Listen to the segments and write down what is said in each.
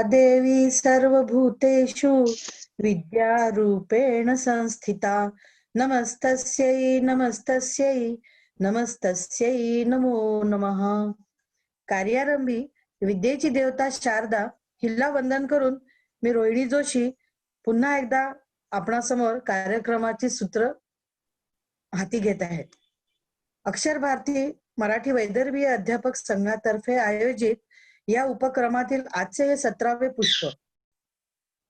देवी सर्वभूतेषु विद्यारूपेण संस्थिता नमस्तस्यै नमस्तस्यै नमस्तस्यै नमो नमः। कार्यारंभी विद्येची देवता शारदा हिला वंदन करून मी रोहिणी जोशी पुन्हा एकदा आपणासमोर कार्यक्रमाची सूत्र हाती घेत आहे। अक्षर भारती मराठी वैदर्भीय अध्यापक संघातर्फे आयोजित या उपक्रमातील आजचे हे 17वे पुष्प।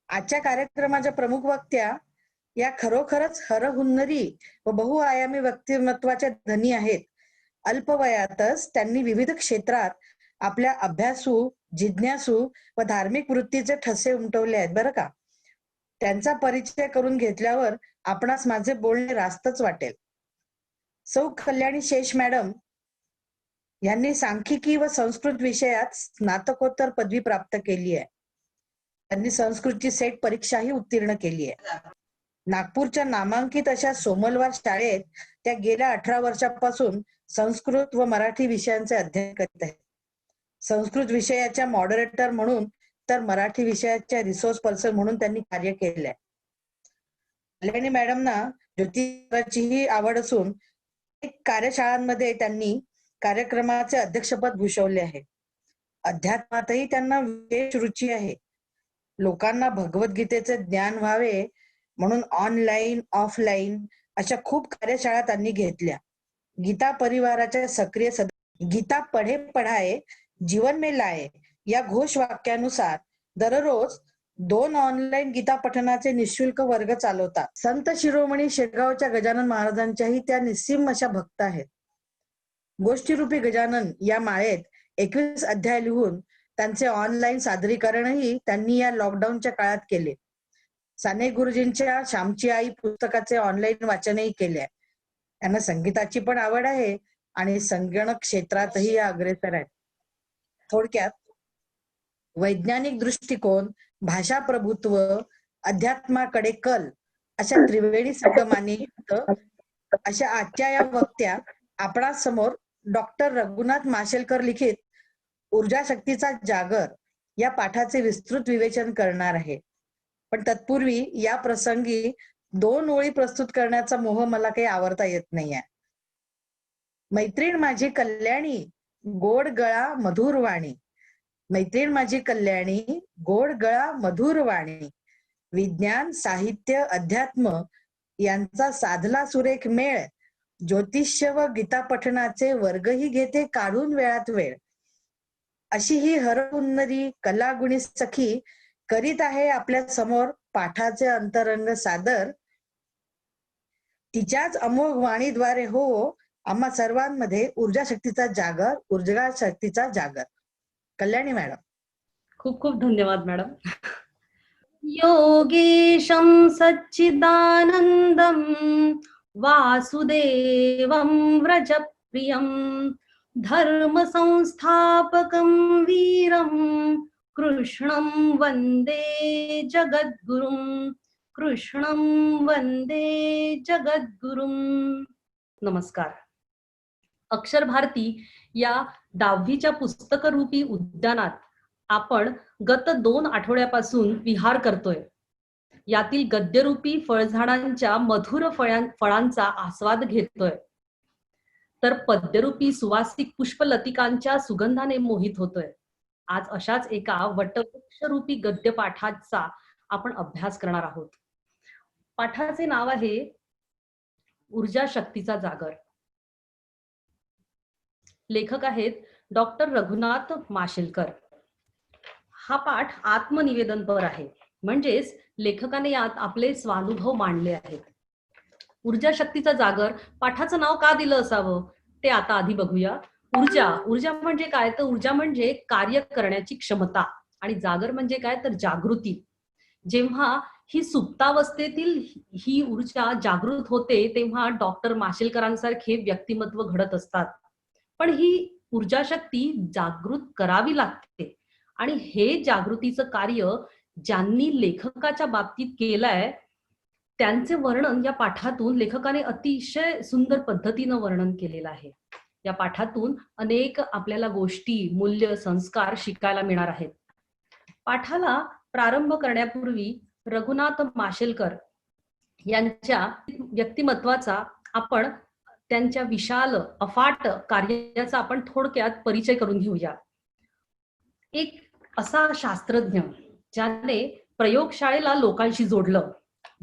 आजच्या कार्यक्रमाच्या प्रमुख वक्त्या या खरोखरच हरहुन्नरी व बहुआयामी व्यक्तिमत्वाच्या धनी आहेत। अल्पवयातच त्यांनी विविध क्षेत्रात आपल्या अभ्यासू, जिज्ञासू व धार्मिक वृत्तीचे ठसे उमटवले आहेत बरं का। त्यांचा परिचय करून घेतल्यावर आपणास माझे बोलणे रास्तच वाटेल। सौ कल्याणी शेष मॅडम यांनी सांख्यिकी व संस्कृत विषयात स्नातकोत्तर पदवी प्राप्त केली आहे। त्यांनी संस्कृतची सेट परीक्षाही उत्तीर्ण केली आहे। नागपूरच्या नामांकित अशा सोमलवार शाळेत त्या गेल्या 18 वर्षापासून संस्कृत व मराठी विषयांचे अध्ययन करीत आहेत। संस्कृत विषयाच्या मॉडरेटर म्हणून तर मराठी विषयाच्या रिसोर्स पर्सन म्हणून त्यांनी कार्य केले आहे। कल्याणी मॅडमना ज्योतिषाचीही आवड असून कार्यशाळांमध्ये त्यांनी कार्यक्रमाचे अध्यक्षपद भूषवले आहे। अध्यात्मातही त्यांना विशेष रुची आहे। लोकांना भगवद्गीतेचे ज्ञान व्हावे म्हणून ऑनलाईन ऑफलाईन अशा खूप कार्यशाळा त्यांनी घेतल्या। गीता परिवाराच्या सक्रिय गीता पढे पढाए जीवन में लाए या घोषवाक्यानुसार दररोज 2 ऑनलाईन गीता पठणाचे निशुल्क वर्ग चालवतात। संत शिरोमणी शेगावच्या गजानन महाराजांच्याही त्या निस्सीम अशा भक्त आहेत। गोष्टीरूपी गजानन या माळेत 21 अध्याय लिहून त्यांचे ऑनलाईन सादरीकरणही त्यांनी या लॉकडाऊनच्या काळात केले। साने गुरुजींच्या श्यामची आई पुस्तकाचे ऑनलाईन वाचनही केले आहे। त्यांना संगीताची पण आवड आहे आणि संगणक क्षेत्रातही या अग्रेसर आहेत। थोडक्यात वैज्ञानिक दृष्टिकोन, भाषा प्रभुत्व, अध्यात्माकडे कल अशा त्रिवेणी संगमाने युक्त अशा आजच्या या वक्त्या आपणा समोर डॉक्टर रघुनाथ माशेलकर लिखित ऊर्जा शक्तीचा जागर या पाठाचे विस्तृत विवेचन करणार आहे। पण तत्पूर्वी या प्रसंगी 2 ओळी प्रस्तुत करण्याचा मोह मला काही आवरता येत नाहीये। मैत्रीण माझी कल्याणी गोड गळा मधुर वाणी, मैत्रीण माझी कल्याणी गोड गळा मधुर वाणी, विज्ञान साहित्य अध्यात्म यांचा साधला सुरेख मेळ, ज्योतिष्य व गीता पठणाचे वर्गही घेते काढून वेळात वेळ, अशी ही हरहुन्नरी कलागुणी सखी करीत आहे आपल्या समोर पाठाचे अंतरंग सादर। तिच्याच अमोघ वाणीद्वारे हो आम्हा सर्वांमध्ये ऊर्जा शक्तीचा जागर, ऊर्जा शक्तीचा जागर। कल्याणी मॅडम। खूप खूप धन्यवाद मॅडम। योगेशं सच्चिदानंदं वासुदेवं व्रजप्रियं धर्म संस्थापकं वीरं कृष्णं वंदे जगद्गुरुं, कृष्णं वंदे जगद्गुरुं। नमस्कार। अक्षर भारती या 10वीच्या पुस्तकरूपी उद्यानात आपण गत 2 आठवड्यापासून विहार करतोय। यातील गद्यरूपी फळझाडांच्या मधुर फळांचा आस्वाद घेतोय, तर पद्यरूपी सुवासिक पुष्पलतिकांच्या सुगंधाने मोहित होतोय। आज अशाच एका वटवृक्षरूपी गद्यपाठाचा आपण अभ्यास करणार आहोत। पाठाचे नाव आहे ऊर्जा शक्तीचा जागर। लेखक आहेत डॉक्टर रघुनाथ माशेलकर। हा पाठ आत्मनिवेदनपर आहे, म्हणजेच लेखकाने यात आपले स्वानुभव मांडले आहेत। ऊर्जा शक्तीचा जागर पाठाचं नाव का दिलं असावं ते आता आधी बघूया। ऊर्जा म्हणजे काय, तर ऊर्जा म्हणजे कार्य करण्याची क्षमता आणि जागर म्हणजे काय, तर जागृती। जेव्हा ही सुप्तावस्थेतील ही ऊर्जा जागृत होते तेव्हा डॉक्टर माशेलकरांसारखे व्यक्तिमत्व घडत असतात। पण ही ऊर्जा शक्ती जागृत करावी लागते आणि हे जागृतीचं कार्य ज्यांनी लेखकाच्या बाबतीत केलंय त्यांचे वर्णन या पाठातून लेखकाने अतिशय सुंदर पद्धतीनं वर्णन केलेलं आहे। या पाठातून अनेक आपल्याला गोष्टी, मूल्य, संस्कार शिकायला मिळणार आहेत। पाठाला प्रारंभ करण्यापूर्वी रघुनाथ माशेलकर यांच्या व्यक्तिमत्वाचा आपण त्यांच्या विशाल अफाट कार्याचा आपण थोडक्यात परिचय करून घेऊया. एक असा शास्त्रज्ञ ज्याने प्रयोगशाळेला लोकांशी जोडलं,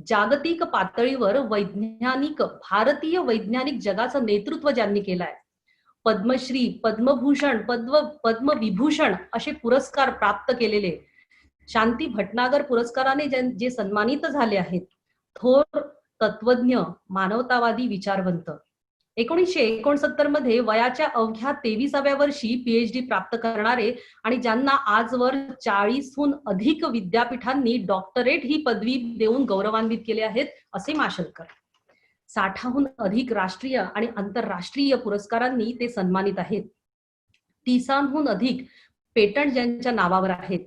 जागतिक पातळीवर भारतीय वैज्ञानिक जगाचं नेतृत्व ज्यांनी केलंय, पद्मश्री, पद्मभूषण, पद्मविभूषण असे पुरस्कार प्राप्त केलेले, शांती भटनागर पुरस्काराने जे सन्मानित झाले आहेत, थोर तत्वज्ञ, मानवतावादी विचारवंत. 1969 मध्ये वयाच्या अवघ्या 23व्या वर्षी PhD प्राप्त करणारे आणि ज्यांना आजवर 40हून अधिक विद्यापीठांनी डॉक्टरेट ही पदवी देऊन गौरवान्वित केले आहेत असे माशेलकर. 60हून अधिक राष्ट्रीय आणि आंतरराष्ट्रीय पुरस्कारांनी ते सन्मानित आहेत. 30हून अधिक पेटंट ज्यांच्या नावावर आहेत.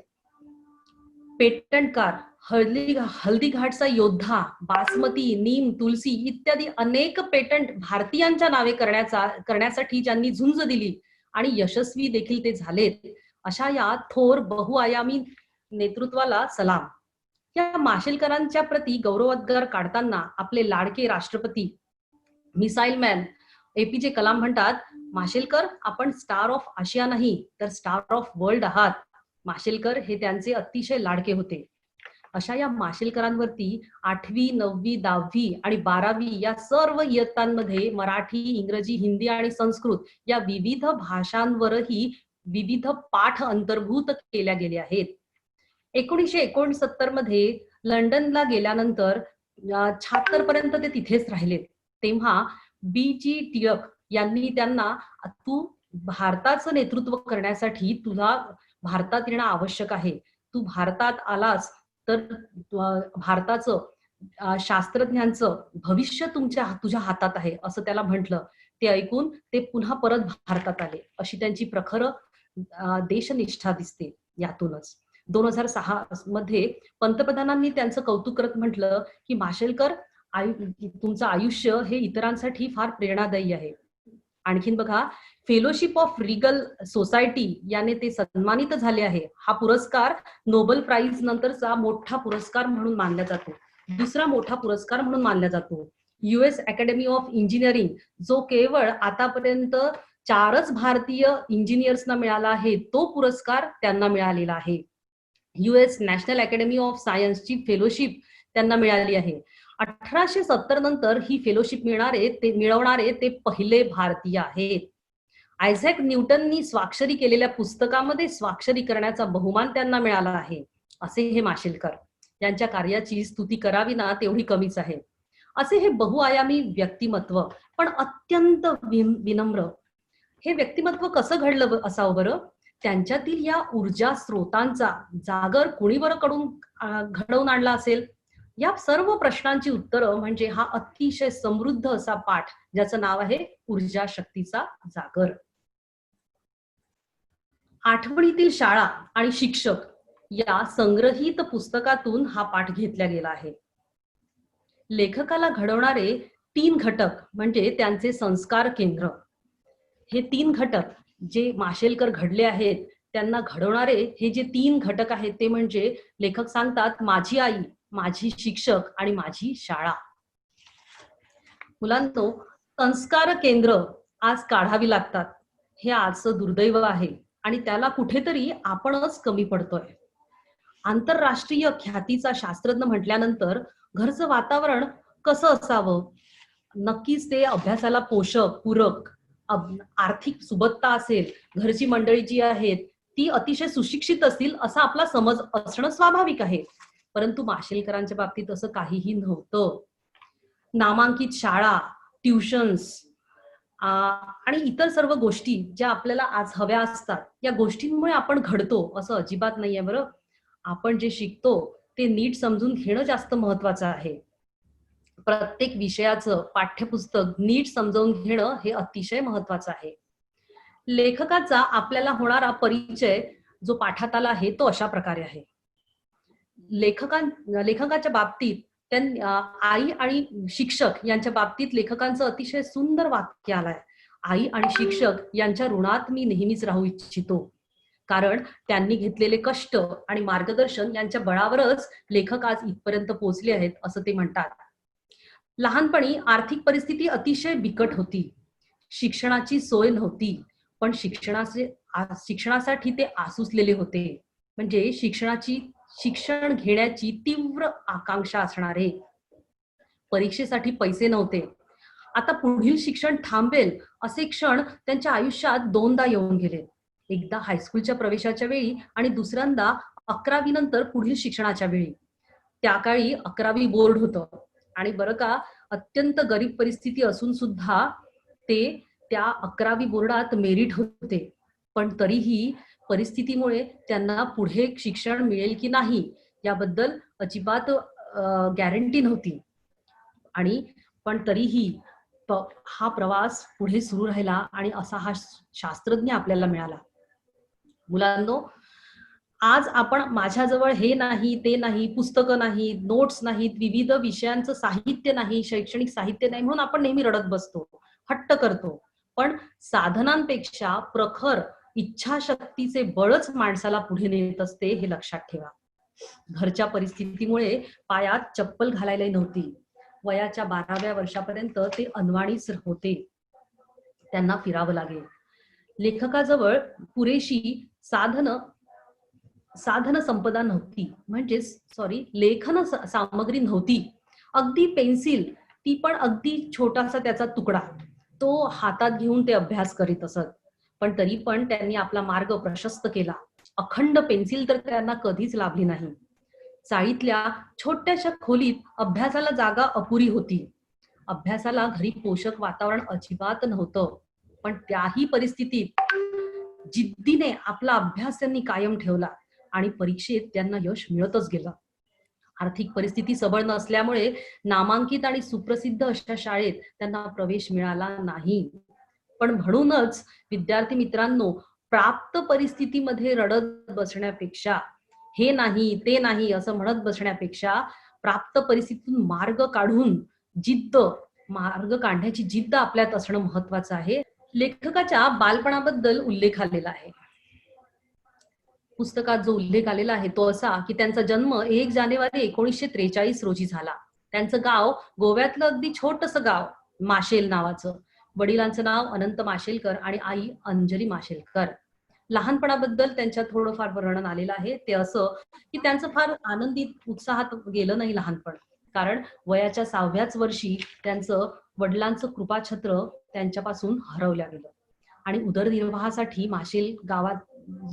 पेटंटकार, हल्दीघाटचा योद्धा, बासमती, नीम, तुलसी इत्यादी अनेक पेटंट भारतीयांच्या नावे करण्यासाठी ज्यांनी झुंज दिली आणि यशस्वी देखील ते झालेत, अशा या थोर बहुआयामी नेतृत्वाला सलाम. या माशेलकरांच्या प्रती गौरवोद्गार काढताना आपले लाडके राष्ट्रपती मिसाईल मॅन APJ कलाम म्हणतात, माशेलकर, आपण स्टार ऑफ आशिया नाही तर स्टार ऑफ वर्ल्ड आहात. माशेलकर हे त्यांचे अतिशय लाडके होते. अशा या माशेलकरांवरती 8वी, 9वी, 10वी आणि 12वी या सर्व इयत्तांमध्ये मराठी, इंग्रजी, हिंदी आणि संस्कृत या विविध भाषांवरही विविध पाठ अंतर्भूत केल्या गेले आहेत. 1969 मध्ये लंडनला गेल्यानंतर 76 पर्यंत ते तिथेच राहिले. तेव्हा BG टिळक यांनी त्यांना, तू भारताचं नेतृत्व करण्यासाठी तुला भारतात येणं आवश्यक आहे, तू भारतात आलास तर भारताचं शास्त्रज्ञांचं भविष्य तुझ्या हातात आहे असं त्याला म्हटलं. ते ऐकून ते पुन्हा परत भारतात आले. अशी त्यांची प्रखर देशनिष्ठा दिसते यातूनच. 2006 मध्ये पंतप्रधानांनी त्यांचं कौतुक करत म्हटलं की माशेलकर, तुमचं आयुष्य हे इतरांसाठी फार प्रेरणादायी आहे. आणखीन बघा, फेलोशिप ऑफ रिगल सोसायटी याने ते सन्मानित झाले आहे. हा पुरस्कार नोबेल प्राइज नंतरचा मोठा पुरस्कार म्हणून मानला जातो, दुसरा मोठा पुरस्कार म्हणून मानला जातो. US अकॅडमी ऑफ इंजिनिअरिंग, जो केवळ आतापर्यंत 4च भारतीय इंजिनियर्सना मिळाला आहे, तो पुरस्कार त्यांना मिळालेला आहे. US नॅशनल अकॅडमी ऑफ सायन्सची फेलोशिप त्यांना मिळाली आहे. 1870 नंतर ही फेलोशिप मिळवणारे ते पहिले भारतीय आहेत. आयझॅक न्यूटननी स्वाक्षरी केलेल्या पुस्तकामध्ये स्वाक्षरी करण्याचा बहुमान त्यांना मिळाला आहे. असे हे माशेलकर, यांच्या कार्याची स्तुती करावी ना तेवढी कमीच आहे. असे हे बहुआयामी व्यक्तिमत्व, पण अत्यंत विनम्र. हे व्यक्तिमत्व कसं घडलं असावं बरं? त्यांच्यातील या ऊर्जा स्रोतांचा जागर कुणी बरं कडून घडवून आणला असेल? या सर्व प्रश्नांची उत्तरं म्हणजे हा अतिशय समृद्ध असा पाठ, ज्याचं नाव आहे ऊर्जा शक्तीचा जागर. आठवणीतील शाळा आणि शिक्षक या संग्रहित पुस्तकातून हा पाठ घेतला गेला आहे. लेखकाला घडवणारे 3 घटक म्हणजे त्यांचे संस्कार केंद्र. हे 3 घटक जे माशेलकर घडले आहेत, त्यांना घडवणारे हे जे 3 घटक आहेत ते म्हणजे, लेखक सांगतात, माझी आई, माझी शिक्षक आणि माझी शाळा. मुलांनो, संस्कार केंद्र आज काढावी लागतात, हे आजचं दुर्दैव आहे आणि त्याला कुठेतरी आपणच कमी पडतोय. आंतरराष्ट्रीय ख्यातीचा शास्त्रज्ञ म्हटल्यानंतर घरचं वातावरण कसं असावं? नक्कीच ते अभ्यासाला पोषक, पूरक, आर्थिक सुबत्ता असेल, घरची मंडळी जी आहेत ती अतिशय सुशिक्षित असतील असा आपला समज असणं स्वाभाविक आहे. परंतु माशेलकरांच्या बाबतीत असं काहीही नव्हतं. नामांकित शाळा, ट्युशन्स आणि इतर सर्व गोष्टी ज्या आपल्याला आज हव्या असतात, या गोष्टींमुळे आपण घडतो असं अजिबात नाहीये बरं. आपण जे शिकतो ते नीट समजून घेणं जास्त महत्वाचं आहे. प्रत्येक विषयाचं पाठ्यपुस्तक नीट समजावून घेणं हे अतिशय महत्वाचं आहे. लेखकाचा आपल्याला होणारा परिचय जो पाठात आला आहे तो अशा प्रकारे आहे. लेखकाच्या बाबतीत आई आणि शिक्षक यांच्या बाबतीत लेखकांचं अतिशय सुंदर वाक्य आलंय. आई आणि शिक्षक यांच्या ऋणात मी नेहमीच राहू इच्छितो. कारण त्यांनी घेतलेले कष्ट आणि मार्गदर्शन यांच्या बळावरच लेखक आज इथपर्यंत पोहोचले आहेत असं ते म्हणतात. लहानपणी आर्थिक परिस्थिती अतिशय बिकट होती. शिक्षणाची सोय नव्हती, पण शिक्षणासाठी ते आसुसलेले होते. म्हणजे शिक्षण घेण्याची तीव्र आकांक्षा असणारे. परीक्षेसाठी पैसे नव्हते. आता पुढील शिक्षण थांबेल असे क्षण त्यांच्या आयुष्यात दोनदा येऊन गेले. एकदा हायस्कूलच्या प्रवेशाच्या वेळी आणि दुसऱ्यांदा 11वी नंतर पुढील शिक्षणाच्या वेळी. त्या काळी 11वी बोर्ड होतं आणि बरं का, अत्यंत गरीब परिस्थिती असून सुद्धा ते त्या 11वी बोर्डात मेरिट होते. पण तरीही परिस्थितीमुळे त्यांना पुढे शिक्षण मिळेल की नाही याबद्दल अजिबात गॅरंटी नव्हती. आणि पण तरीही हा प्रवास पुढे सुरू राहिला आणि असा हा शास्त्रज्ञ आपल्याला मिळाला. मुलांनो, आज आपण माझ्याजवळ हे नाही, ते नाही, पुस्तकं नाही, नोट्स नाहीत, विविध विषयांचं साहित्य नाही, शैक्षणिक साहित्य नाही म्हणून आपण नेहमी रडत बसतो, हट्ट करतो. पण साधनांपेक्षा प्रखर इच्छाशक्तीचे बळच माणसाला पुढे नेत असते, हे लक्षात ठेवा. घरच्या परिस्थितीमुळे पायात चप्पल घालायला नव्हती. वयाच्या 12व्या वर्षापर्यंत ते अनवाणीच होते. त्यांना फिरावं लागेल. लेखकाजवळ पुरेशी साधन संपदा नव्हती, लेखन सामग्री नव्हती. अगदी पेन्सिल, ती पण अगदी छोटासा त्याचा तुकडा, तो हातात घेऊन ते अभ्यास करीत असत. पण तरी पण त्यांनी आपला मार्ग प्रशस्त केला. अखंड पेन्सिल तर त्यांना कधीच लाभली नाही. चाळीतल्या छोट्याशा खोलीत अभ्यासाला जागा अपुरी होती. अभ्यासाला घरी पोषक वातावरण अजिबात नव्हतं. पण त्याही परिस्थितीत जिद्दीने आपला अभ्यास त्यांनी कायम ठेवला आणि परीक्षेत त्यांना यश मिळतच गेलं. आर्थिक परिस्थिती सबळ नसल्यामुळे नामांकित आणि सुप्रसिद्ध अशा शाळेत त्यांना प्रवेश मिळाला नाही. पण म्हणूनच विद्यार्थी मित्रांनो, प्राप्त परिस्थितीमध्ये रडत बसण्यापेक्षा, हे नाही ते नाही असं म्हणत बसण्यापेक्षा, प्राप्त परिस्थितीतून मार्ग काढण्याची जिद्द आपल्यात असणं महत्वाचं आहे. लेखकाच्या बालपणाबद्दल उल्लेख आलेला आहे. पुस्तकात जो उल्लेख आलेला आहे तो असा की त्यांचा जन्म 1 जानेवारी 1943 रोजी झाला. त्यांचं गाव गोव्यातलं अगदी छोटंसं गाव, माशेल नावाचं. वडिलांचं नाव अनंत माशेलकर आणि आई अंजली माशेलकर. लहानपणाबद्दल त्यांच्या थोडंफार वर्णन आलेलं आहे. ते असं की त्यांचं फार आनंदित उत्साहात गेलं नाही लहानपण. कारण वयाच्या 6व्याच वर्षी त्यांचं वडिलांचं कृपाछत्र त्यांच्यापासून हरवलं गेलं आणि उदरनिर्वाहासाठी माशेल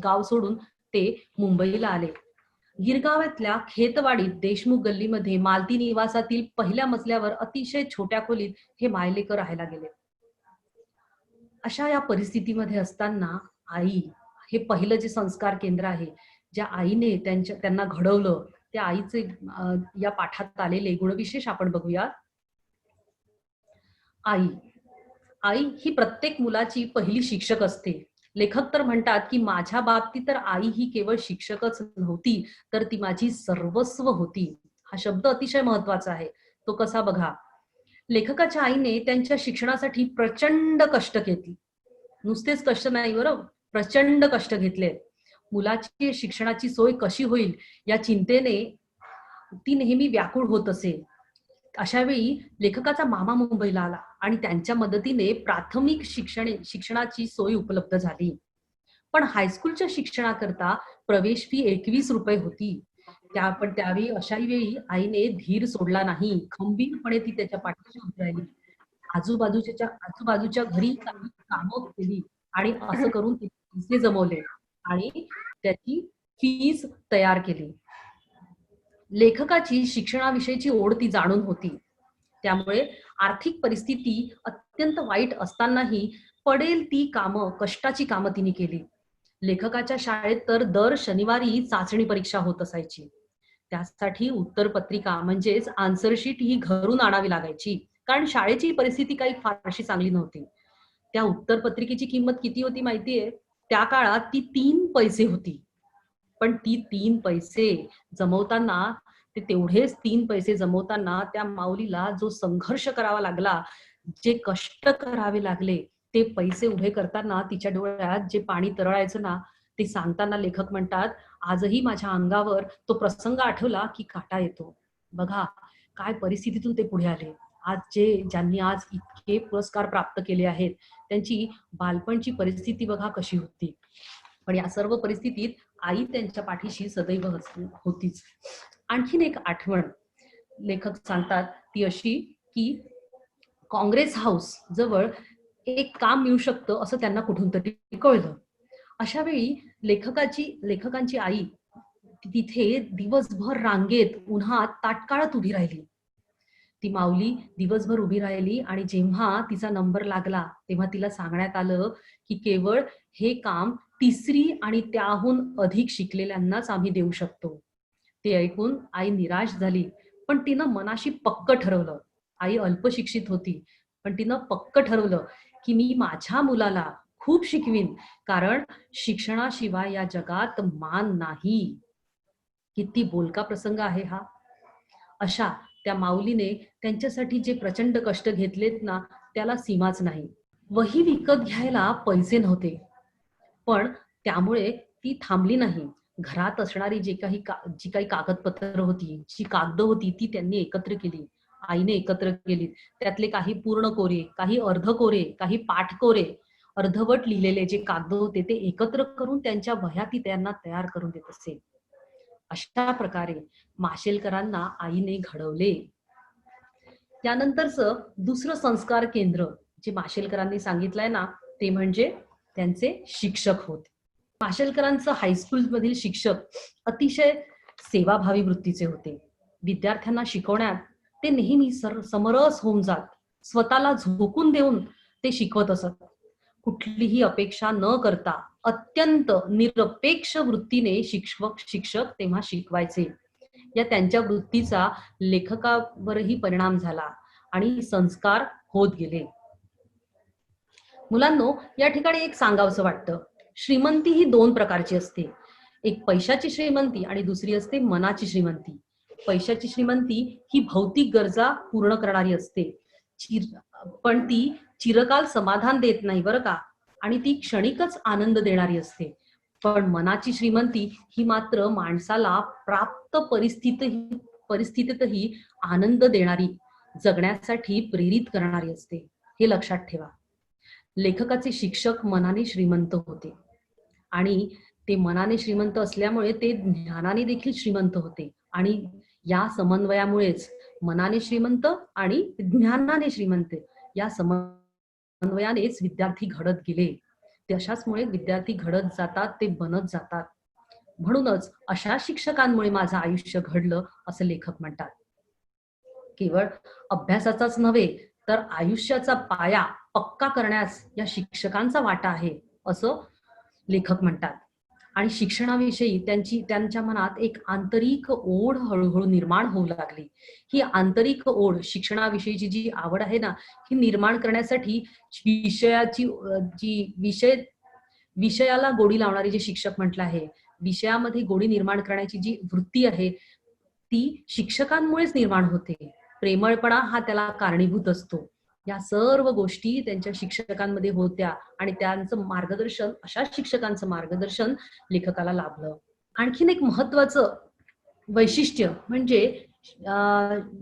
गाव सोडून ते मुंबईला आले. गिरगावातल्या खेतवाडीत देशमुख गल्लीमध्ये मालती निवासातील पहिल्या मजल्यावर अतिशय छोट्या खोलीत हे मायलेकर राहायला गेले. अशा या परिस्थितीमध्ये असताना आई, हे पहिलं जे संस्कार केंद्र आहे, ज्या आईने त्यांना घडवलं, त्या आईचे या पाठात आलेले गुणविशेष आपण बघूया. आई ही प्रत्येक मुलाची पहिली शिक्षक असते. लेखक तर म्हणतात की माझ्या बाबतीत तर आई ही केवळ शिक्षकच नव्हती, तर ती माझी सर्वस्व होती. हा शब्द अतिशय महत्वाचा आहे. तो कसा बघा. लेखकाच्या आईने त्यांच्या शिक्षणासाठी प्रचंड कष्ट घेतले. नुसतेच कष्ट नाही बरं, प्रचंड कष्ट घेतले. मुलाची शिक्षणाची सोय कशी होईल या चिंतेने ती नेहमी व्याकुळ होत असे. अशा वेळी लेखकाचा मामा मुंबईला आला आणि त्यांच्या मदतीने प्राथमिक शिक्षणाची सोय उपलब्ध झाली. पण हायस्कूलच्या शिक्षणाकरता प्रवेश फी 21 रुपये होती. पण त्यावेळी अशाही वेळी आईने धीर सोडला नाही. खंबीरपणे ती त्याच्या पाठीशी उभी राहिली. आजूबाजूच्या घरी काही कामं केली आणि असं करून पैसे जमवले आणि त्याची फीस तयार केली. लेखकाची शिक्षणाविषयीची ओढ ती जाणून होती. त्यामुळे आर्थिक परिस्थिती अत्यंत वाईट असतानाही पडेल ती कामं, कष्टाची कामं तिने केली. लेखकाच्या शाळेत तर दर शनिवारी चाचणी परीक्षा होत असायची. त्यासाठी उत्तरपत्रिका म्हणजेच आन्सरशीट ही घरून आणावी लागायची, कारण शाळेची परिस्थिती काही फारशी चांगली नव्हती. त्या उत्तरपत्रिकेची किंमत किती होती माहितीये? त्या काळात ती 3 पैसे होती. पण ती 3 पैसे जमवताना, तेवढेच 3 पैसे जमवताना त्या माऊलीला जो संघर्ष करावा लागला, जे कष्ट करावे लागले, ते पैसे उभे करताना तिच्या डोळ्यात जे पाणी तरळायचं ना, ते सांगताना लेखक म्हणतात, आजही माझ्या अंगावर तो प्रसंग आठवला की काटा येतो. बघा काय परिस्थितीतून ते पुढे आले. ज्यांनी आज इतके पुरस्कार प्राप्त केले आहेत, त्यांची बालपणची परिस्थिती बघा कशी होती. पण या सर्व परिस्थितीत आई त्यांच्या पाठीशी सदैव होतीच. आणखीन एक आठवण लेखक सांगतात ती अशी की काँग्रेस हाऊस जवळ एक काम मिळू शकतं असं त्यांना कुठून तरी कळलं. अशा वेळी लेखकांची आई तिथे दिवसभर रांगेत उन्हात ताटकाळत उभी राहिली. ती माऊली दिवसभर उभी राहिली आणि जेव्हा तिचा नंबर लागला तेव्हा तिला सांगण्यात आलं की केवळ हे काम 3री आणि त्याहून अधिक शिकलेल्यांनाच आम्ही देऊ शकतो. ते ऐकून आई निराश झाली, पण तिनं मनाशी पक्क ठरवलं. आई अल्पशिक्षित होती, पण तिनं पक्क ठरवलं की मी माझ्या मुलाला खूप शिकवीन, कारण शिक्षणाशिवाय या जगात मान नाही. किती बोलका प्रसंग आहे हा. अशा त्या माऊलीने त्यांच्यासाठी जे प्रचंड कष्ट घेतलेत ना, त्याला सीमाच नाही. वही विकत घ्यायला पैसे नव्हते, पण त्यामुळे ती थांबली नाही. घरात असणारी जी काही कागदपत्र होती, जी कागद होती, ती त्यांनी एकत्र केली. आईने एकत्र केली. त्यातले काही पूर्ण कोरे, काही अर्ध कोरे, काही पाठ कोरे, अर्धवट लिहिलेले जे कागद होते ते एकत्र करून त्यांच्या वह्या ती त्यांना तयार करून देत असे. अशा प्रकारे माशेलकरांना आईने घडवले. त्यानंतरचं दुसरं संस्कार केंद्र जे माशेलकरांनी सांगितलंय ना, ते म्हणजे त्यांचे शिक्षक होते. माशेलकरांचं हायस्कूल मधील शिक्षक अतिशय सेवाभावी वृत्तीचे होते. विद्यार्थ्यांना शिकवण्यात ते नेहमी समरस होऊन जात. स्वतःला झोकून देऊन ते शिकवत असत. कुठलीही अपेक्षा न करता अत्यंत निरपेक्ष वृत्तीने शिक्षक तेव्हा शिकवायचे. या त्यांच्या वृत्तीचा लेखकावरही परिणाम झाला आणि संस्कार होत गेले. मुलांनो, या ठिकाणी एक सांगावंसं वाटतं, श्रीमंती ही 2 प्रकारची असते. एक पैशाची श्रीमंती आणि दुसरी असते मनाची श्रीमंती. पैशाची श्रीमंती ही भौतिक गरजा पूर्ण करणारी असते, पण ती चिरकाल समाधान देत नाही बरं का, आणि ती क्षणिकच आनंद देणारी असते. पण मनाची श्रीमंती ही मात्र माणसाला प्राप्त परिस्थितीतही आनंद देणारी, जगण्यासाठी प्रेरित करणारी असते. हे लक्षात ठेवा. लेखकाचे शिक्षक मनाने श्रीमंत होते आणि ते मनाने श्रीमंत असल्यामुळे ते ज्ञानाने देखील श्रीमंत होते, आणि या समन्वयामुळेच मनाने श्रीमंत आणि ज्ञानाने श्रीमंत या समन्वयानेच विद्यार्थी घडत गेले. तशाचमुळे विद्यार्थी घडत जातात, ते बनत जातात. म्हणूनच अशा शिक्षकांमुळे माझं आयुष्य घडलं असं लेखक म्हणतात. केवळ अभ्यासाचाच नव्हे तर आयुष्याचा पाया पक्का करण्यास या शिक्षकांचा वाटा आहे असं लेखक म्हणतात. आणि शिक्षणाविषयी त्यांच्या मनात एक आंतरिक ओढ हळूहळू निर्माण होऊ लागली. ही आंतरिक ओढ, शिक्षणाविषयीची जी आवड आहे ना, ही निर्माण करण्यासाठी विषयाला गोडी लावणारे जे शिक्षक म्हटलं आहे, विषयामध्ये गोडी निर्माण करण्याची जी वृत्ती आहे ती शिक्षकांमुळेच निर्माण होते. प्रेमळपणा हा त्याला कारणीभूत असतो. या सर्व गोष्टी त्यांच्या शिक्षकांमध्ये होत्या आणि त्यांचं मार्गदर्शन, अशा शिक्षकांचं मार्गदर्शन लेखकाला लाभलं. आणखीन एक महत्वाचं वैशिष्ट्य म्हणजे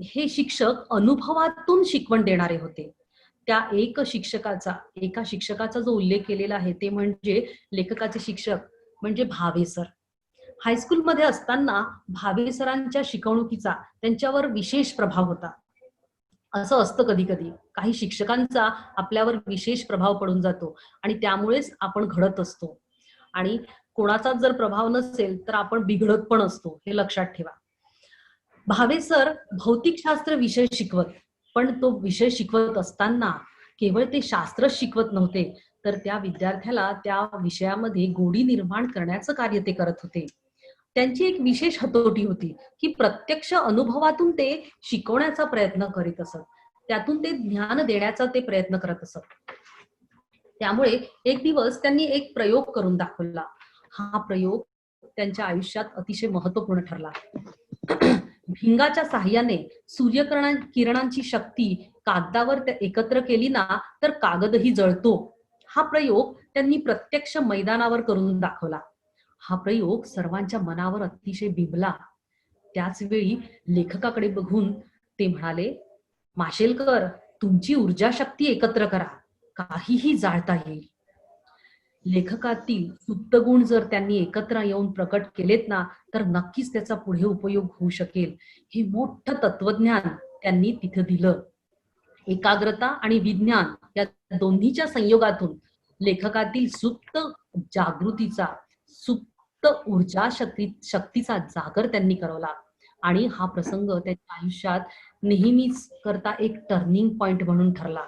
हे शिक्षक अनुभवातून शिकवण देणारे होते. त्या एका शिक्षकाचा जो उल्लेख केलेला आहे ते म्हणजे लेखकाचे शिक्षक म्हणजे भावे सर. हायस्कूलमध्ये असताना भावे सरांच्या शिकवणुकीचा त्यांच्यावर विशेष प्रभाव होता. असं असतं कधी कधी काही शिक्षकांचा आपल्यावर विशेष प्रभाव पडून जातो आणि त्यामुळेच आपण घडत असतो, आणि कोणाचा जर प्रभाव नसेल तर आपण बिघडत पण असतो, हे लक्षात ठेवा. भावे सर भौतिकशास्त्र विषय शिकवत, पण तो विषय शिकवत असताना केवळ ते शास्त्र शिकवत नव्हते, तर त्या विद्यार्थ्याला त्या विषयामध्ये गोडी निर्माण करण्याचं कार्य ते करत होते. त्यांची एक विशेष हतोटी होती की प्रत्यक्ष अनुभवातून ते शिकवण्याचा प्रयत्न करीत असत, त्यातून ते ज्ञान देण्याचा ते प्रयत्न करत असत. त्यामुळे एक दिवस त्यांनी एक प्रयोग करून दाखवला. हा प्रयोग त्यांच्या आयुष्यात अतिशय महत्वपूर्ण ठरला. भिंगाच्या साहाय्याने सूर्यकिरणांची शक्ती कागदावर एकत्र केली ना तर कागदही जळतो. हा प्रयोग त्यांनी प्रत्यक्ष मैदानावर करून दाखवला. हा प्रयोग सर्वांच्या मनावर अतिशय बिंबला. त्याच वेळी लेखकाकडे बघून ते म्हणाले, माशेलकर, तुमची ऊर्जा शक्ती एकत्र करा, काहीही जाळता येईल. लेखकातील सुप्त गुण जर त्यांनी एकत्र येऊन प्रकट केलेत ना, तर नक्कीच त्याचा पुढे उपयोग होऊ शकेल. हे मोठं तत्वज्ञान त्यांनी तिथं दिलं. एकाग्रता आणि विज्ञान या दोन्हीच्या संयोगातून लेखकातील सुप्त जागृतीचा, सुप्त ऊर्जा शक्तीचा जागर त्यांनी करवला. आणि हा प्रसंग त्यांच्या आयुष्यात नेहमीच करता एक टर्निंग पॉइंट म्हणून ठरला.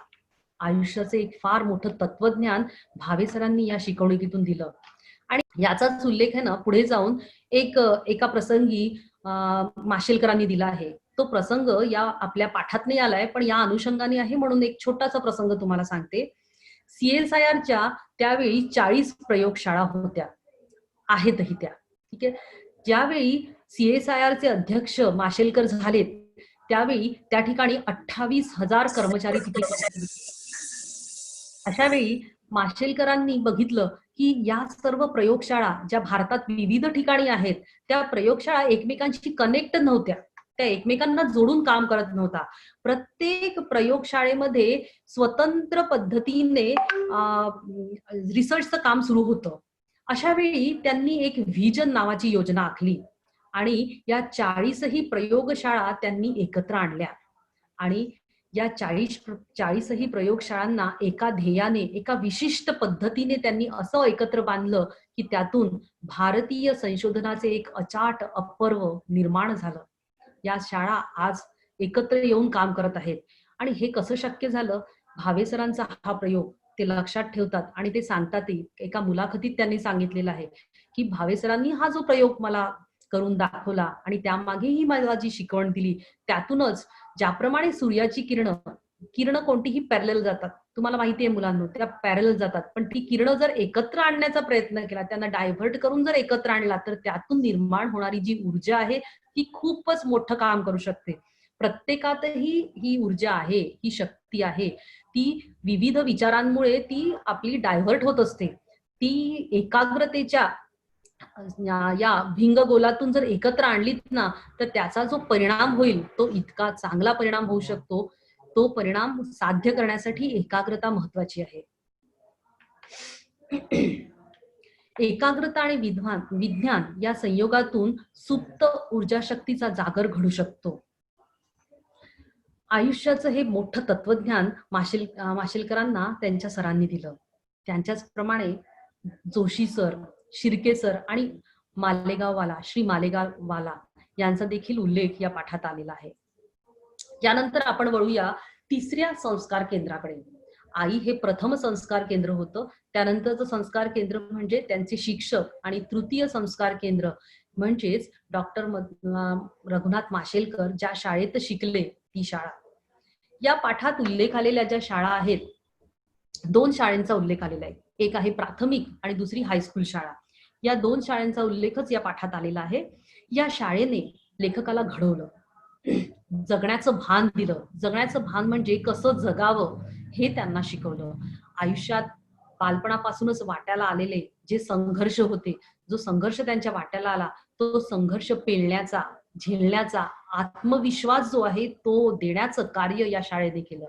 आयुष्याचे एक फार मोठं तत्वज्ञान भावे सरांनी या शिकवणुकीतून दिलं. आणि याचाच उल्लेख आहे ना पुढे जाऊन एका प्रसंगी माशेलकरांनी दिला आहे. तो प्रसंग या आपल्या पाठात नाही आलाय, पण या अनुषंगाने आहे म्हणून एक छोटासा प्रसंग तुम्हाला सांगते. CSIRच्या त्यावेळी 40 प्रयोगशाळा होत्या, आहेतही त्या. ठीक आहे. ज्यावेळी CSIRचे अध्यक्ष माशेलकर झालेत, त्यावेळी त्या ठिकाणी 28,000 कर्मचारी तिथे होते. अशा वेळी माशेलकरांनी बघितलं की या सर्व प्रयोगशाळा ज्या भारतात विविध ठिकाणी आहेत, त्या प्रयोगशाळा एकमेकांशी कनेक्ट नव्हत्या, त्या एकमेकांना जोडून काम करत नव्हता. प्रत्येक प्रयोगशाळेमध्ये स्वतंत्र पद्धतीने रिसर्चचं काम सुरू होतं. अशा वेळी त्यांनी एक व्हिजन नावाची योजना आखली आणि या 40ही प्रयोगशाळा त्यांनी एकत्र आणल्या. आणि या 40ही प्रयोगशाळांना एका ध्येयाने, एका विशिष्ट पद्धतीने त्यांनी असं एकत्र बांधलं की त्यातून भारतीय संशोधनाचे एक अचाट अपर्व निर्माण झालं. या शाळा आज एकत्र येऊन काम करत आहेत. आणि हे कसं शक्य झालं? भावे सरांचा हा प्रयोग ते लक्षात ठेवतात आणि ते सांगतात. एका मुलाखतीत त्यांनी सांगितलेलं आहे की भावे सरांनी हा जो प्रयोग मला करून दाखवला आणि त्यामागेही मला जी शिकवण दिली, त्यातूनच ज्याप्रमाणे सूर्याची किरण कोणतीही पॅरलल जातात, तुम्हाला माहिती आहे मुलांनो, त्या पॅरलल जातात, पण ती किरण जर एकत्र आणण्याचा प्रयत्न केला, त्यांना डायव्हर्ट करून जर एकत्र आणला, तर त्यातून निर्माण होणारी जी ऊर्जा आहे ती खूपच मोठं काम करू शकते. प्रत्येकातही ही ऊर्जा आहे, ही शक्ती आहे, ती विविध विचारांमुळे ती आपली डायव्हर्ट होत असते. ती एकाग्रतेच्या या भिंग गोलातून जर एकत्र आणलीत ना, तर त्याचा जो परिणाम होईल तो इतका चांगला परिणाम होऊ शकतो. तो परिणाम साध्य करण्यासाठी एकाग्रता महत्वाची आहे. एकाग्रता आणि विज्ञान या संयोगातून सुप्त ऊर्जा शक्तीचा जागर घडू शकतो. आयुष्याचं हे मोठं तत्वज्ञान माशेलकरांना त्यांच्या सरांनी दिलं. त्यांच्याच प्रमाणे जोशी सर, शिर्के सर आणि श्री मालेगाववाला यांचा देखील उल्लेख या पाठात आलेला आहे. यानंतर आपण वळूया तिसऱ्या संस्कार केंद्राकडे. आई हे प्रथम संस्कार केंद्र होतं. त्यानंतरचं संस्कार केंद्र म्हणजे त्यांचे शिक्षक आणि तृतीय संस्कार केंद्र म्हणजेच डॉक्टर रघुनाथ माशेलकर ज्या शाळेत शिकले ती शाळा. या पाठात उल्लेख आलेल्या ज्या शाळा आहेत, 2 शाळांचा उल्लेख आलेला आहे. एक आहे प्राथमिक आणि दुसरी हायस्कूल शाळा. या 2 शाळांचा उल्लेखच या पाठात आलेला आहे. या शाळेने लेखकाला घडवलं, जगण्याचं भान दिलं. जगण्याचं भान म्हणजे कसं जगावं हे त्यांना शिकवलं. आयुष्यात बालपणापासूनच वाट्याला आलेले जे संघर्ष होते, जो संघर्ष त्यांच्या वाट्याला आला, तो संघर्ष पेलण्याचा, झेलण्याचा आत्मविश्वास जो आहे तो देण्याचं कार्य या शाळेने केलं.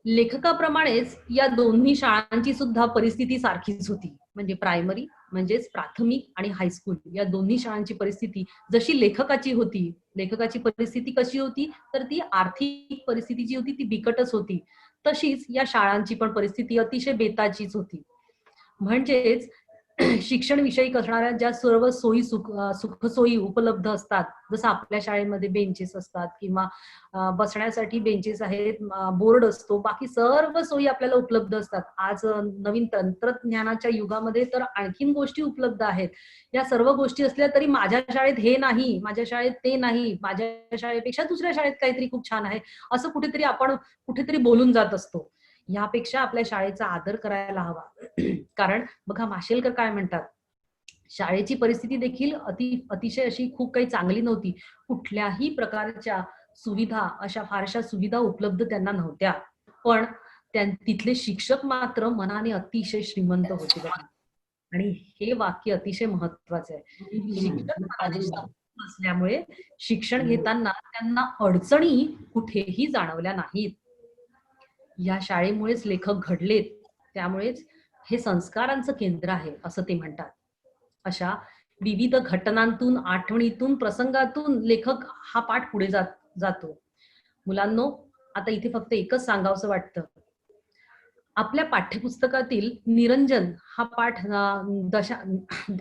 लेखकाप्रमाणेच या दोन्ही शाळांची सुद्धा परिस्थिती सारखीच होती. म्हणजे प्रायमरी म्हणजेच प्राथमिक आणि हायस्कूल या दोन्ही शाळांची परिस्थिती जशी लेखकाची होती, लेखकाची परिस्थिती कशी होती, तर ती आर्थिक परिस्थिती जी होती ती बिकटच होती. तशीच या शाळांची पण परिस्थिती अतिशय बेताचीच होती. म्हणजेच शिक्षण विषयी असणाऱ्या ज्या सर्व सुखसोयी उपलब्ध असतात, जसं आपल्या शाळेमध्ये बेंचेस असतात किंवा बसण्यासाठी बेंचेस आहेत, बोर्ड असतो, बाकी सर्व सोयी आपल्याला उपलब्ध असतात. आज नवीन तंत्रज्ञानाच्या युगामध्ये तर आणखीन गोष्टी उपलब्ध आहेत. या सर्व गोष्टी असल्या तरी माझ्या शाळेत हे नाही, माझ्या शाळेत ते नाही, माझ्या शाळेपेक्षा दुसऱ्या शाळेत काहीतरी खूप छान आहे, असं कुठेतरी आपण बोलून जात असतो. यापेक्षा आपल्या शाळेचा आदर करायला हवा. कारण बघा माशेलकर काय म्हणतात, शाळेची परिस्थिती देखील अतिशय अशी खूप काही चांगली नव्हती. कुठल्याही प्रकारच्या सुविधा, अशा फारशा सुविधा उपलब्ध त्यांना नव्हत्या. पण तिथले शिक्षक मात्र मनाने अतिशय श्रीमंत होते. आणि हे वाक्य अतिशय महत्वाचे आहे. शिक्षण मनाची संपत्ती असल्यामुळे शिक्षण घेताना त्यांना अडचणी कुठेही जाणवल्या नाहीत. या शाळेमुळेच लेखक घडलेत, त्यामुळेच हे संस्कारांचं केंद्र आहे असं ते म्हणतात. अशा विविध घटनांतून, आठवणीतून, प्रसंगातून लेखक हा पाठ पुढे जातो. मुलांनो, आता इथे फक्त एकच सांगावंसं वाटतं. आपल्या पाठ्यपुस्तकातील निरंजन हा पाठ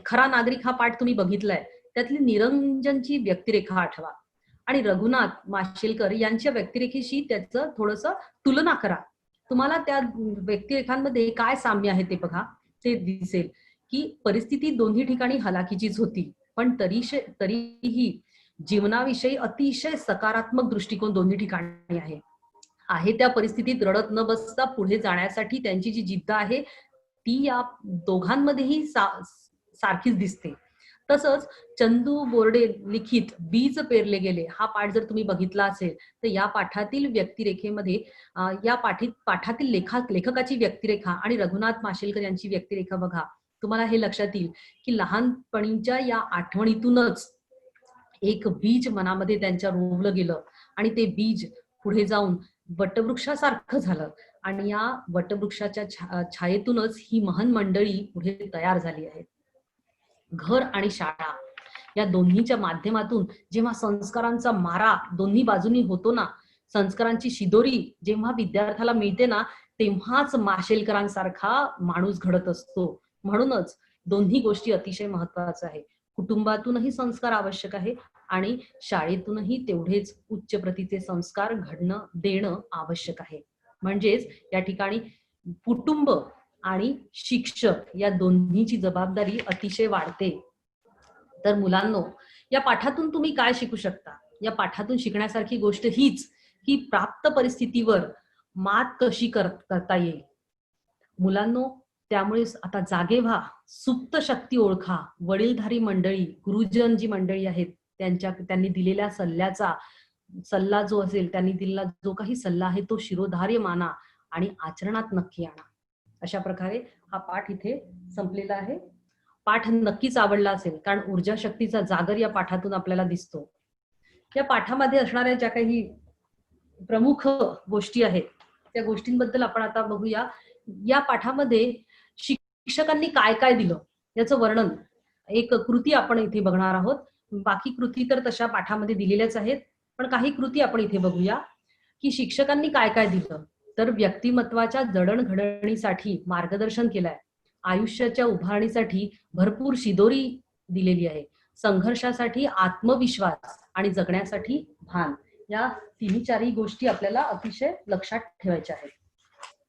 खरा नागरिक हा पाठ तुम्ही बघितलाय. त्यातली निरंजनची व्यक्तिरेखा आठवा आणि रघुनाथ माशेलकर यांच्या व्यक्तिरेखेशी त्याचं थोडंसं तुलना करा. तुम्हाला त्या व्यक्तिरेखांमध्ये काय साम्य आहे ते बघा. ते दिसेल की परिस्थिती दोन्ही ठिकाणी हलाखीचीच होती, पण तरीही जीवनाविषयी अतिशय सकारात्मक दृष्टिकोन दोन्ही ठिकाणी आहे. त्या परिस्थितीत रडत न बसता पुढे जाण्यासाठी त्यांची जी जिद्द आहे ती या दोघांमध्येही सारखीच दिसते. तसंच चंदू बोर्डे लिखित बीज पेरले गेले हा पाठ जर तुम्ही बघितला असेल तर या पाठातील व्यक्तिरेखेमध्ये या पाठातील लेखकाची व्यक्तिरेखा आणि रघुनाथ माशेलकर यांची व्यक्तिरेखा बघा. तुम्हाला हे लक्षात येईल की लहानपणीच्या या आठवणीतूनच एक बीज मनामध्ये त्यांच्या रोवलं गेलं आणि ते बीज पुढे जाऊन वटवृक्षासारखं झालं आणि या वटवृक्षाच्या छायेतूनच ही महान मंडळी पुढे तयार झाली आहे. घर आणि शाळा या दोन्हीच्या माध्यमातून जेव्हा संस्कारांचा मारा दोन्ही बाजूनी होतो ना, संस्कारांची शिदोरी जेव्हा विद्यार्थ्याला मिळते ना, तेव्हाच माशेलकरांसारखा माणूस घडत असतो. म्हणूनच दोन्ही गोष्टी अतिशय महत्वाच्या आहे. कुटुंबातूनही संस्कार आवश्यक आहे आणि शाळेतूनही तेवढेच उच्च प्रतीचे संस्कार देणं आवश्यक आहे. म्हणजेच या ठिकाणी कुटुंब आणि शिक्षक या दोन्हीची जबाबदारी अतिशय वाढते. तर मुलांनो, या पाठातून तुम्ही काय शिकू शकता? या पाठातून शिकण्यासारखी गोष्ट हीच की प्राप्त परिस्थितीवर मात कशी करता येईल. मुलांनो, त्यामुळे आता जागे व्हा, सुप्त शक्ती ओळखा. वडीलधारी मंडळी, गुरुजन जी मंडळी आहेत त्यांनी दिलेल्या सल्ला जो असेल, त्यांनी दिलेला जो काही सल्ला आहे तो शिरोधार्य माना आणि आचरणात नक्की आणा. अशा प्रकारे हा पाठ इथे संपलेला आहे. पाठ नक्कीच आवडला असेल, कारण ऊर्जा शक्तीचा जागर या पाठातून आपल्याला दिसतो. या पाठामध्ये असणाऱ्या ज्या काही प्रमुख गोष्टी आहेत त्या गोष्टींबद्दल आपण आता बघूया. या पाठामध्ये शिक्षकांनी काय काय दिलं याचं वर्णन, एक कृती आपण इथे बघणार आहोत. बाकी कृती तर तशा पाठामध्ये दिलेल्याच आहेत, पण काही कृती आपण इथे बघूया की शिक्षकांनी काय काय दिलं. तर व्यक्तिमत्वाच्या जडणघडणीसाठी मार्गदर्शन केलंय, आयुष्याच्या उभारणीसाठी भरपूर शिदोरी दिलेली आहे, संघर्षासाठी आत्मविश्वास आणि जगण्यासाठी भान. या तिन्ही चारही गोष्टी आपल्याला अतिशय लक्षात ठेवायच्या आहेत.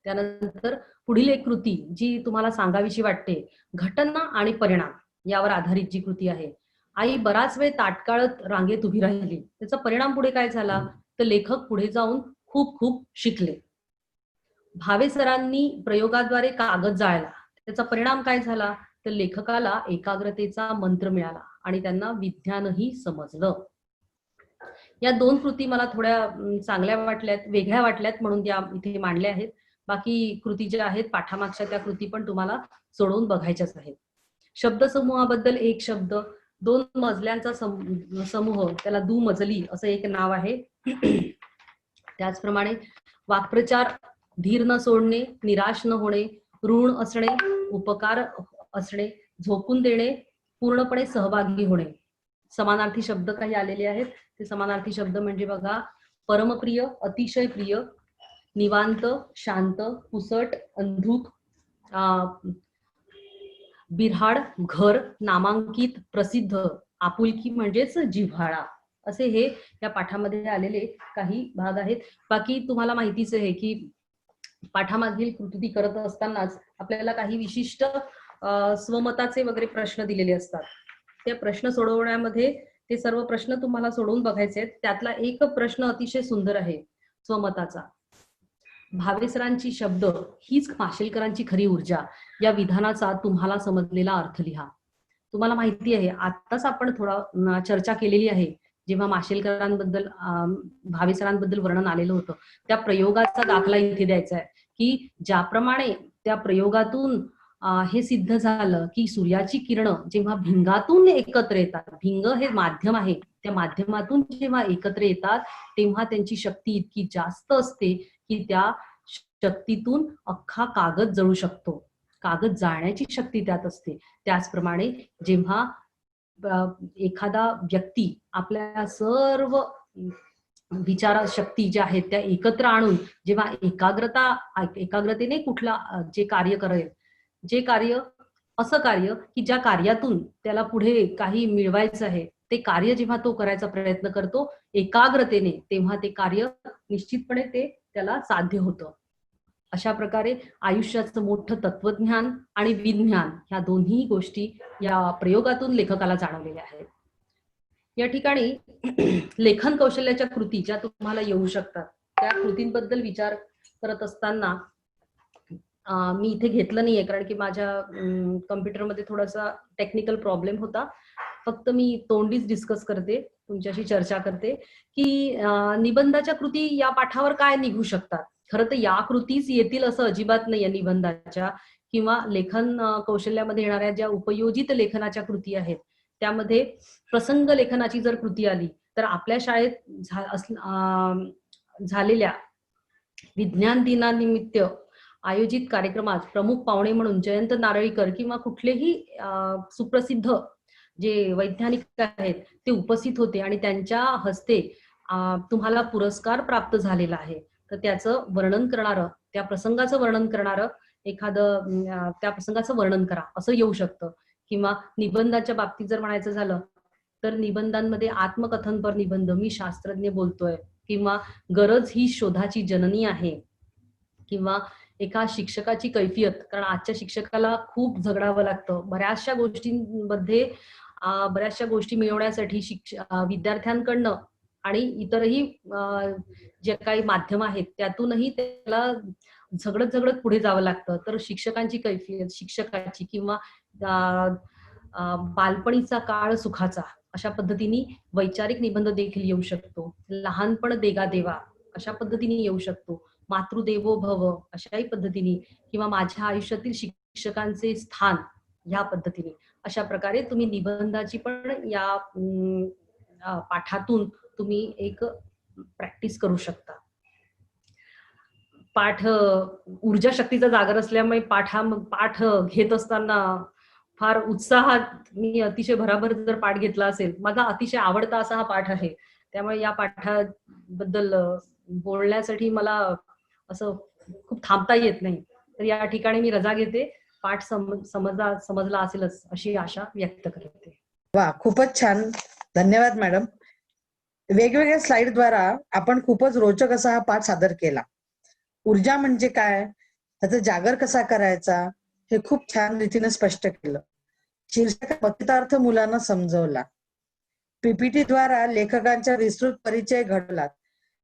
त्यानंतर पुढील एक कृती जी तुम्हाला सांगावीशी वाटते, घटना आणि परिणाम यावर आधारित जी कृती आहे. आई बराच वेळ ताटकाळत रांगेत उभी राहिली, त्याचा परिणाम पुढे काय झाला, तर लेखक पुढे जाऊन खूप खूप शिकले. भावे सरांनी प्रयोगाद्वारे कागद जाळला, त्याचा परिणाम काय झाला, तर लेखकाला एकाग्रतेचा मंत्र मिळाला आणि त्यांना विज्ञानही समजलं. या दोन कृती मला थोड्या चांगल्या वाटल्यात, वेगळ्या वाटल्यात, म्हणून त्या इथे मांडल्या आहेत. बाकी कृती ज्या आहेत पाठामागच्या त्या कृती पण तुम्हाला सोडवून बघायच्याच आहेत. शब्दसमूहाबद्दल एक शब्द, दोन मजल्यांचा समूह, त्याला दुमजली असं एक नाव आहे. त्याचप्रमाणे वाक्प्रचार, धीर न सोडणे, निराश न होणे, ऋण असणे, उपकार असणे, झोकून देणे, पूर्णपणे सहभागी होणे. समानार्थी शब्द काही आलेले आहेत. ते समानार्थी शब्द म्हणजे बघा, परमप्रिय, अतिशय प्रिय, निवांत, शांत, पुसट, अंधुक, बिऱ्हाड, घर, नामांकित, प्रसिद्ध, आपुलकी म्हणजेच जिव्हाळा, असे हे या पाठामध्ये आलेले काही भाग आहेत. बाकी तुम्हाला माहितीच आहे की पाठामागील कृती करत असतानाच आपल्याला काही विशिष्ट स्वमताचे वगैरे प्रश्न दिलेले असतात. त्या प्रश्न सोडवण्यामध्ये ते सर्व प्रश्न तुम्हाला सोडवून बघायचे आहेत. त्यातला एक प्रश्न अतिशय सुंदर आहे स्वमताचा. भावेसरांची शब्द हीच माशेलकरांची खरी ऊर्जा या विधानाचा तुम्हाला समजलेला अर्थ लिहा. तुम्हाला माहिती आहे, आताच आपण थोडा चर्चा केलेली आहे जेव्हा माशेलकरांबद्दल भावेसरांबद्दल वर्णन आलेलं होतं. त्या प्रयोगाचा दाखला इथे द्यायचा आहे की ज्याप्रमाणे त्या प्रयोगातून हे सिद्ध झालं की सूर्याची किरणं जेव्हा भिंगातून एकत्र येतात, भिंग हे माध्यम आहे, त्या माध्यमातून जेव्हा एकत्र येतात तेव्हा त्यांची शक्ती इतकी जास्त असते की त्या शक्तीतून अख्खा कागद जळू शकतो. कागद जाळण्याची शक्ती त्यात असते. त्याचप्रमाणे जेव्हा एखादा व्यक्ती आपल्या सर्व विचार शक्ती ज्या आहेत त्या एकत्र आणून जेव्हा एकाग्रतेने कुठला जे कार्य करेल, जे कार्य असं कार्य की ज्या कार्यातून त्याला पुढे काही मिळवायचं आहे, ते कार्य जेव्हा तो करायचा प्रयत्न करतो एकाग्रतेने, तेव्हा ते कार्य निश्चितपणे ते त्याला साध्य होतं. अशा प्रकारे आयुष्याचं मोठं तत्वज्ञान आणि विज्ञान ह्या दोन्ही गोष्टी या प्रयोगातून लेखकाला जाणवलेल्या आहेत. या ठिकाणी लेखन कौशल्याच्या कृती ज्या तुम्हाला येऊ शकतात त्या कृतींबद्दल विचार करत असताना मी इथे घेतलं नाहीये कारण की माझ्या कम्प्युटरमध्ये थोडासा टेक्निकल प्रॉब्लेम होता. फक्त मी तोंडीच डिस्कस करते, तुमच्याशी चर्चा करते की निबंधाच्या कृती या पाठावर काय निघू शकतात. खरं तर या कृतीच येतील असं अजिबात नाहीये निबंधाच्या किंवा लेखन कौशल्यामध्ये येणाऱ्या ज्या उपयोजित लेखनाच्या कृती आहेत त्यामध्ये प्रसंग लेखनाची जर कृती आली तर आपल्या शाळेत झालेल्या विज्ञान दिनानिमित्त आयोजित कार्यक्रमात प्रमुख पाहुणे म्हणून जयंत नारळीकर किंवा कुठलेही सुप्रसिद्ध जे वैज्ञानिक आहेत ते उपस्थित होते आणि त्यांच्या हस्ते तुम्हाला पुरस्कार प्राप्त झालेला आहे. तर त्याचं वर्णन करणारं, त्या प्रसंगाचं वर्णन करणारं एखादं त्या प्रसंगाचं वर्णन करा असं येऊ शकतं. किंवा निबंधाच्या बाबतीत जर म्हणायचं झालं तर निबंधांमध्ये आत्मकथनपर निबंध, मी शास्त्रज्ञ बोलतोय, किंवा गरज ही शोधाची जननी आहे, किंवा एका शिक्षकाची कैफियत, कारण आजच्या शिक्षकाला खूप झगडावं लागतं बऱ्याचशा गोष्टींमध्ये, बऱ्याचशा गोष्टी मिळवण्यासाठी विद्यार्थ्यांकडनं आणि इतरही जे काही माध्यम आहेत त्यातूनही त्याला झगडत पुढे जावं लागतं. तर शिक्षकांची कैफियत, शिक्षकाची, किंवा बालपणीचा काळ सुखाचा, अशा पद्धतीने वैचारिक निबंध देखील येऊ शकतो. लहानपण देगा देवा अशा पद्धतीने येऊ शकतो. मातृदेवो भव अशाही पद्धतीने, किंवा माझ्या आयुष्यातील शिक्षकांचे स्थान ह्या पद्धतीने, अशा प्रकारे तुम्ही निबंधाची पण या पाठातून तुम्ही एक प्रॅक्टिस करू शकता. पाठ ऊर्जा शक्तीचा जागर असल्यामुळे पाठ घेत असताना फार उत्साहात मी अतिशय भराभर जर पाठ घेतला असेल, माझा अतिशय आवडता असा हा पाठ आहे, त्यामुळे या पाठाबद्दल बोलण्यासाठी मला असं खूप थांबता येत नाही. तर या ठिकाणी मी रजा घेते. पाठ समजला असेलच अशी आशा व्यक्त करते. वा, खूपच छान, धन्यवाद मॅडम. वेगवेगळ्या स्लाइड द्वारा आपण खूपच रोचक असा हा पाठ सादर केला. ऊर्जा म्हणजे काय, त्याचा जागर कसा करायचा हे खूप छान रीतीने स्पष्ट केलं. शीर्षक मतितार्थ मुलांना समजवला. पीपीटी द्वारा लेखकांचा विस्तृत परिचय घडवला.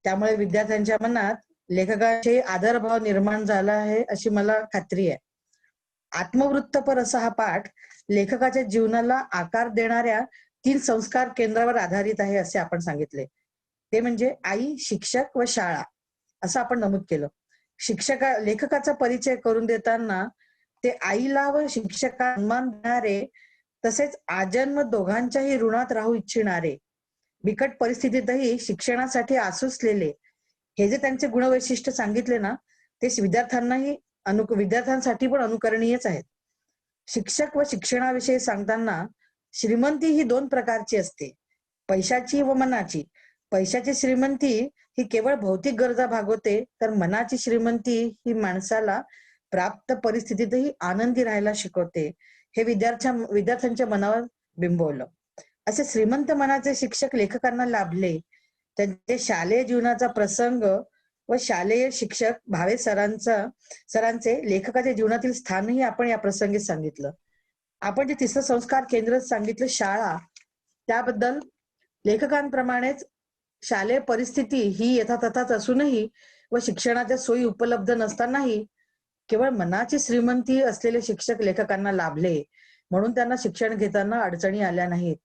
त्यामुळे विद्यार्थ्यांच्या मनात लेखकांचे आदरभाव निर्माण झाला आहे अशी मला खात्री आहे. आत्मवृत्तपर असा हा पाठ लेखकाच्या जीवनाला आकार देणाऱ्या 3 संस्कार केंद्रावर आधारित आहे असे आपण सांगितले. ते म्हणजे आई, शिक्षक व शाळा असं आपण नमूद केलं. लेखकाचा परिचय करून देताना ते आईला व शिक्षकाला सन्मान देणारे, तसेच आजन्म दोघांच्याही ऋणात राहू इच्छिणारे, बिकट परिस्थितीतही शिक्षणासाठी आसुसलेले, हे जे त्यांचे गुणवैशिष्ट्य सांगितले ना, ते विद्यार्थ्यांसाठी पण अनुकरणीयच आहेत. शिक्षक व शिक्षणाविषयी सांगताना श्रीमंती ही 2 प्रकारची असते, पैशाची व मनाची. पैशाची श्रीमंती ही केवळ भौतिक गरजा भागवते, तर मनाची श्रीमंती ही माणसाला प्राप्त परिस्थितीतही आनंदी राहायला शिकवते. हे विद्यार्थ्यांच्या मनावर बिंबवलं. असे श्रीमंत मनाचे शिक्षक लेखकांना लाभले. त्यांचे शालेय जीवनाचा प्रसंग व शालेय शिक्षक भावे सरांचे लेखकाच्या जीवनातील स्थानही आपण या प्रसंगी सांगितलं. आपण जे 3 संस्कार केंद्र सांगितलं, शाळा, त्याबद्दल लेखकांप्रमाणेच शालेय परिस्थिती ही यथातथाच असूनही व शिक्षणाच्या सोयी उपलब्ध नसतानाही केवळ मनाची श्रीमंती असलेले शिक्षक लेखकांना लाभले, म्हणून त्यांना शिक्षण घेताना अडचणी आल्या नाहीत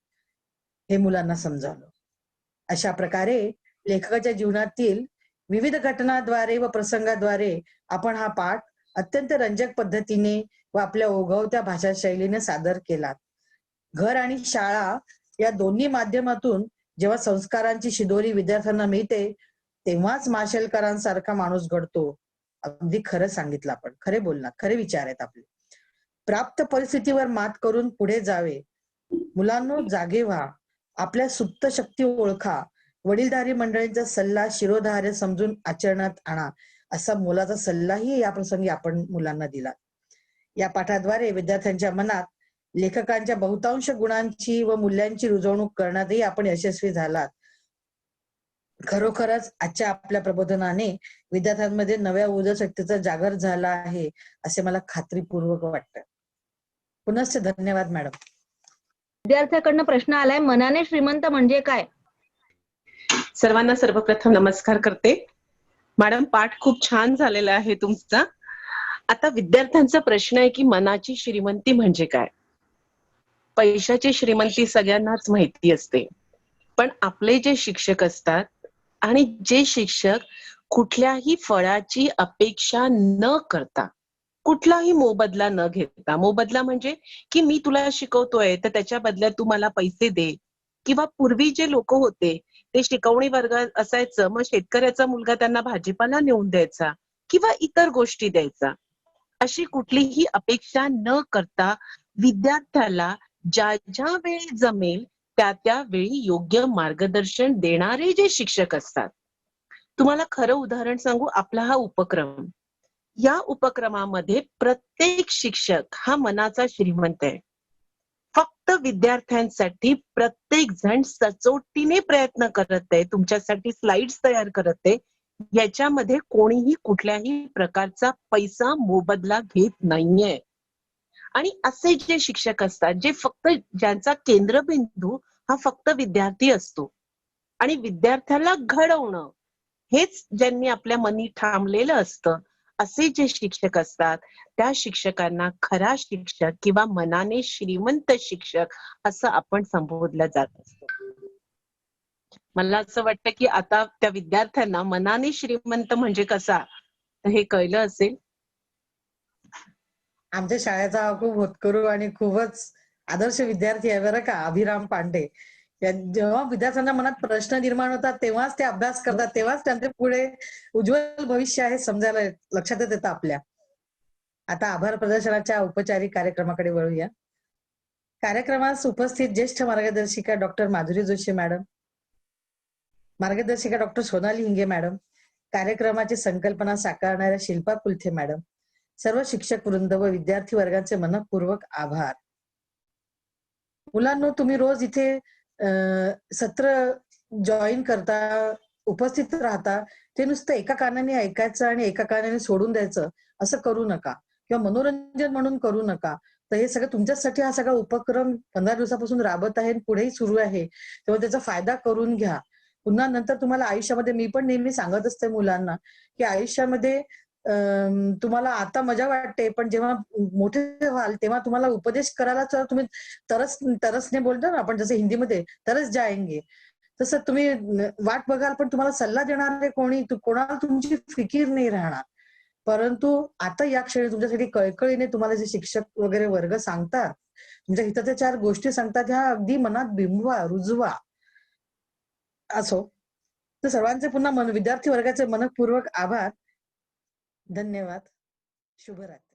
हे मुलांना समजावलं. अशा प्रकारे लेखकाच्या जीवनातील विविध घटनाद्वारे व प्रसंगाद्वारे आपण हा पाठ अत्यंत रंजक पद्धतीने व आपल्या ओघवत्या भाषा शैलीने सादर केलात. घर आणि शाळा या दोन्ही माध्यमातून जेव्हा संस्कारांची शिदोरी विद्यार्थ्यांना मिळते, तेव्हाच माशेलकरांसारखा माणूस घडतो. अगदी खरं सांगितलं आपण, खरे बोलणार, खरे विचार आहेत आपले. प्राप्त परिस्थितीवर मात करून पुढे जावे. मुलांनो, जागे व्हा, आपल्या सुप्त शक्ती ओळखा, वडीलधारी मंडळींचा सल्ला शिरोधार्य समजून आचरणात आणा, असा मोलाचा सल्लाही या प्रसंगी आपण मुलांना दिला. या पाठाद्वारे विद्यार्थ्यांच्या मनात लेखकांच्या बहुतांश गुणांची व मूल्यांची रुजवणूक करण्यातही आपण यशस्वी झालात. खरोखरच आजच्या आपल्या प्रबोधनाने विद्यार्थ्यांमध्ये नव्या ऊर्जा शक्तीचा जागर झाला आहे, असे मला खात्रीपूर्वक वाटतं. पुनश्च धन्यवाद मॅडम. विद्यार्थ्याकडनं प्रश्न आलाय, मनाने श्रीमंत म्हणजे काय? सर्वांना सर्वप्रथम नमस्कार करते. मॅडम, पाठ खूप छान झालेला आहे तुमचा. आता विद्यार्थ्यांचा प्रश्न आहे की मनाची श्रीमंती म्हणजे काय? पैशाची श्रीमंती सगळ्यांनाच माहिती असते, पण आपले जे शिक्षक असतात आणि जे शिक्षक कुठल्याही फळाची अपेक्षा न करता, कुठलाही मोबदला न घेता, मोबदला म्हणजे की मी तुला शिकवतोय तर त्याच्या बदल्यात तू मला पैसे दे, किंवा पूर्वी जे लोक होते ते शिकवणी वर्गात असायचं, मग शेतकऱ्याचा मुलगा त्यांना भाजीपाला नेऊन द्यायचा किंवा इतर गोष्टी द्यायचा. अशी कुठलीही अपेक्षा न करता विद्यार्थ्याला ज्या ज्या वेळी जमेल त्या वेळी योग्य मार्गदर्शन देणारे जे शिक्षक असतात. तुम्हाला खरं उदाहरण सांगू, आपला हा उपक्रम, या उपक्रमामध्ये प्रत्येक शिक्षक हा मनाचा श्रीमंत आहे. फक्त विद्यार्थ्यांसाठी प्रत्येक जण सचोटीने प्रयत्न करत आहे, तुमच्यासाठी स्लाइड्स तयार करत आहे. याच्यामध्ये कोणीही कुठल्याही प्रकारचा पैसा मोबदला घेत नाहीये. आणि असे जे शिक्षक असतात, जे फक्त ज्यांचा केंद्रबिंदू हा फक्त विद्यार्थी असतो आणि विद्यार्थ्याला घडवणं हेच ज्यांनी आपल्या मनी ठामलेलं असतं, असे जे शिक्षक असतात त्या शिक्षकांना खरा शिक्षक किंवा मनाने श्रीमंत शिक्षक असं आपण संबोधलं जात असतं. मला असं वाटतं की आता त्या विद्यार्थ्यांना मनाने श्रीमंत म्हणजे कसा हे कळलं असेल. आमच्या शाळेचा हा खूप होतकरू आणि खूपच आदर्श विद्यार्थी आहे बरं का, अभिराम पांडे. जेव्हा विद्यार्थ्यांना मनात प्रश्न निर्माण होतात तेव्हाच ते अभ्यास करतात, तेव्हाच त्यांचे पुढे उज्ज्वल भविष्य आहे समजायला लक्षातच येतं आपल्या. आता आभार प्रदर्शनाच्या औपचारिक कार्यक्रमाकडे वळूया. कार्यक्रमास उपस्थित ज्येष्ठ मार्गदर्शिका डॉक्टर माधुरी जोशी मॅडम, मार्गदर्शिका डॉक्टर सोनाली हिंगे मॅडम, कार्यक्रमाची संकल्पना साकारणाऱ्या शिल्पा कुलथे मॅडम, सर्व शिक्षक वृंद व विद्यार्थी वर्गाचे मनपूर्वक आभार. मुलांनो, तुम्ही रोज इथे सत्र जॉईन करता, उपस्थित राहता, ते नुसतं एका कानाने ऐकायचं आणि एका कानाने सोडून द्यायचं असं करू नका, किंवा मनोरंजन म्हणून करू नका. तर हे सगळं तुमच्यासाठी हा सगळा उपक्रम 15 दिवसापासून राबत आहे, पुढेही सुरू आहे, तेव्हा त्याचा फायदा करून घ्या. पुन्हा नंतर तुम्हाला आयुष्यामध्ये, मी पण नेहमी सांगत असते मुलांना की आयुष्यामध्ये तुम्हाला आता मजा वाटते, पण जेव्हा मोठे व्हाल तेव्हा तुम्हाला उपदेश करायला तुम्ही तरसने बोलतो ना आपण, जसं हिंदीमध्ये तरस जाएंगे, तसं तुम्ही वाट बघाल, पण तुम्हाला सल्ला देणारे कोणाला तुमची फिकीर नाही राहणार. परंतु आता या क्षणी तुमच्यासाठी कळकळीने तुम्हाला जे शिक्षक वगैरे वर्ग सांगतात, तुमच्या हिताच्या 4 गोष्टी सांगतात, ह्या अगदी मनात बिंबवा, रुजवा. असो, तर सर्वांचे पुन्हा विद्यार्थी वर्गाचे मनपूर्वक आभार. धन्यवाद. शुभरात्री.